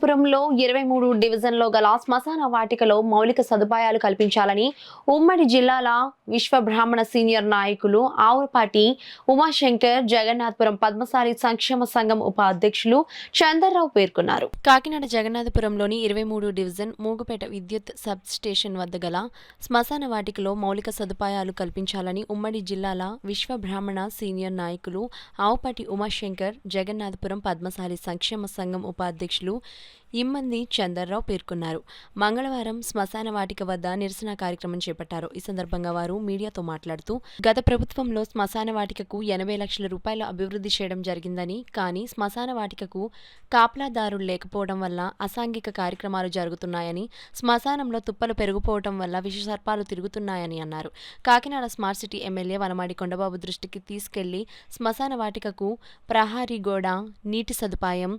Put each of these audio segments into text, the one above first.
జగన్నాథపురంలో 23 డివిజన్లో గల శ్మశాన వాటికలో మౌలిక సదుపాయాలు కల్పించాలని ఉమ్మడి జిల్లాల విశ్వ బ్రాహ్మణ సీనియర్ నాయకులు ఆవుపాటి ఉమాశంకర్ జగన్నాథపురం పద్మశాలి సంక్షేమ సంఘం ఉపాధ్యక్షులు చందర్రావు పేర్కొన్నారు. కాకినాడ జగన్నాథపురంలోని 23 డివిజన్ మూగుపేట విద్యుత్ సబ్ స్టేషన్ వద్ద గల శ్మశాన వాటికలో మౌలిక సదుపాయాలు కల్పించాలని ఉమ్మడి జిల్లాల విశ్వ బ్రాహ్మణ సీనియర్ నాయకులు ఆవుపాటి ఉమాశంకర్ జగన్నాథపురం పద్మశాలి సంక్షేమ సంఘం ఉపాధ్యక్షులు ఇమ్మంది చందర్రావు పేర్కొన్నారు. మంగళవారం శ్మశాన వాటిక వద్ద నిరసన కార్యక్రమం చేపట్టారు. ఈ సందర్భంగా వారు మీడియాతో మాట్లాడుతూ గత ప్రభుత్వంలో శ్మశాన వాటికకు 80 లక్షల రూపాయలు అభివృద్ధి చేయడం జరిగిందని, కానీ శ్మశాన వాటికకు కాపలాదారులు లేకపోవడం వల్ల అసాంఘిక కార్యక్రమాలు జరుగుతున్నాయని, శ్మశానంలో తుప్పలు పెరిగిపోవడం వల్ల విషసర్పాలు తిరుగుతున్నాయని అన్నారు. Kakinada smart city MLA Vanamadi Kondababu దృష్టికి తీసుకెళ్లి శ్మశాన వాటికకు ప్రహారీ గోడ, నీటి సదుపాయం,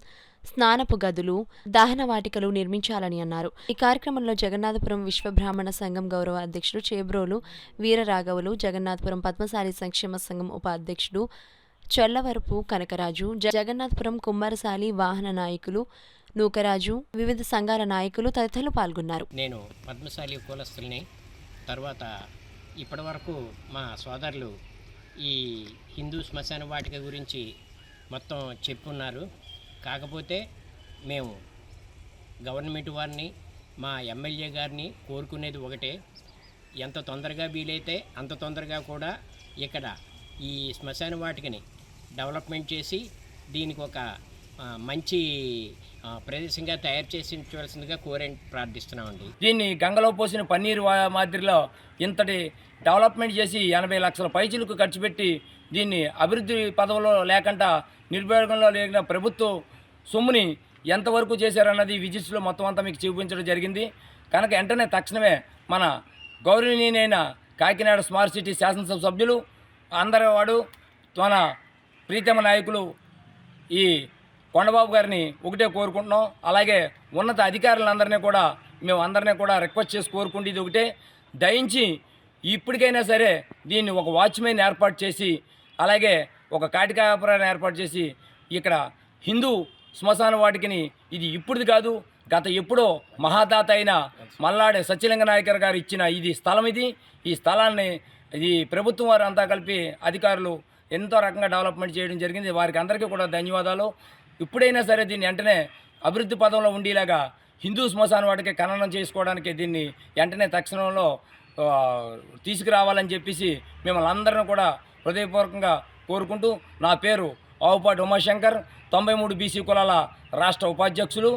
స్నానపు గదులు, దహన వాటికలు నిర్మించాలని అన్నారు. ఈ కార్యక్రమంలో జగన్నాథపురం విశ్వ బ్రాహ్మణ సంఘం గౌరవ అధ్యక్షుడు చేబ్రోలు వీరరాఘవులు, జగన్నాథపురం పద్మశాలి సంక్షేమ సంఘం ఉపాధ్యక్షుడు చొల్లవరపు కనకరాజు, జగన్నాథపురం కుమ్మరసాలి వాహన నాయకులు నూకరాజు, వివిధ సంఘాల నాయకులు తదితరులు పాల్గొన్నారు. నేను పద్మశాలి కులస్తుల్ని. తర్వాత ఇప్పటివరకు మా సోదరులు ఈ హిందూ శ్మశాన వాటిక గురించి మొత్తం చెప్పున్నారు. కాకపోతే మేము గవర్నమెంట్ వారిని, మా ఎమ్మెల్యే గారిని కోరుకునేది ఒకటే, ఎంత తొందరగా వీలైతే అంత తొందరగా కూడా ఇక్కడ ఈ శ్మశాన వాటికని డెవలప్మెంట్ చేసి దీనికి ఒక మంచి ప్రదేశంగా తయారు చేసి ఇవ్వాల్సిందిగా ప్రార్థిస్తున్నామండి. దీన్ని గంగలో పోసిన పన్నీరు మాదిరిలో ఇంతటి డెవలప్మెంట్ చేసి 80 లక్షల పైచీలకు ఖర్చు పెట్టి దీన్ని అభివృద్ధి పదవిలో లేకుండా నిర్భయోగంలో లేకుండా ప్రభుత్వ సొమ్ముని ఎంతవరకు చేశారన్నది విజిట్స్లో మొత్తం అంతా మీకు చూపించడం జరిగింది. కనుక వెంటనే తక్షణమే మన గౌరవనీయులైన కాకినాడ స్మార్ట్ సిటీ శాసనసభ సభ్యులు అందరి వాడు మన ప్రీతమ నాయకులు ఈ కొండబాబు గారిని ఒకటే కోరుకుంటున్నాం. అలాగే ఉన్నత అధికారులందరినీ కూడా మేము అందరినీ కూడా రిక్వెస్ట్ చేసి కోరుకుంటేది ఒకటే, దయించి ఇప్పటికైనా సరే దీన్ని ఒక వాచ్మెన్ ఏర్పాటు చేసి, అలాగే ఒక కాటికాపురాన్ని ఏర్పాటు చేసి ఇక్కడ హిందూ శ్మశాన వాటికని ఇది ఇప్పుడుది కాదు, గత ఎప్పుడో మహాదాత అయిన మల్లాడే సత్యలింగ నాయకర్ గారు ఇచ్చిన ఇది స్థలం. ఈ స్థలాన్ని ఇది ప్రభుత్వం వారు అంతా కలిపి అధికారులు ఎంతో రకంగా డెవలప్మెంట్ చేయడం జరిగింది. వారికి అందరికీ కూడా ధన్యవాదాలు. ఇప్పుడైనా సరే దీన్ని వెంటనే అభివృద్ధి పదంలో ఉండేలాగా హిందూ శ్మశాన వాటికి ఖననం చేసుకోవడానికి దీన్ని వెంటనే తక్షణంలో తీసుకురావాలని చెప్పేసి మిమ్మల్ని అందరిని కూడా హృదయపూర్వకంగా కోరుకుంటూ, నా పేరు ఆవుపాటి ఉమాశంకర్, 93 బీసీ కులాల రాష్ట్ర ఉపాధ్యక్షులు,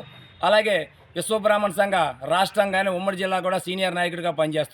అలాగే విశ్వ బ్రాహ్మణ సంఘ రాష్ట్రంగానే ఉమ్మడి జిల్లా కూడా సీనియర్ నాయకుడిగా పనిచేస్తున్నాను.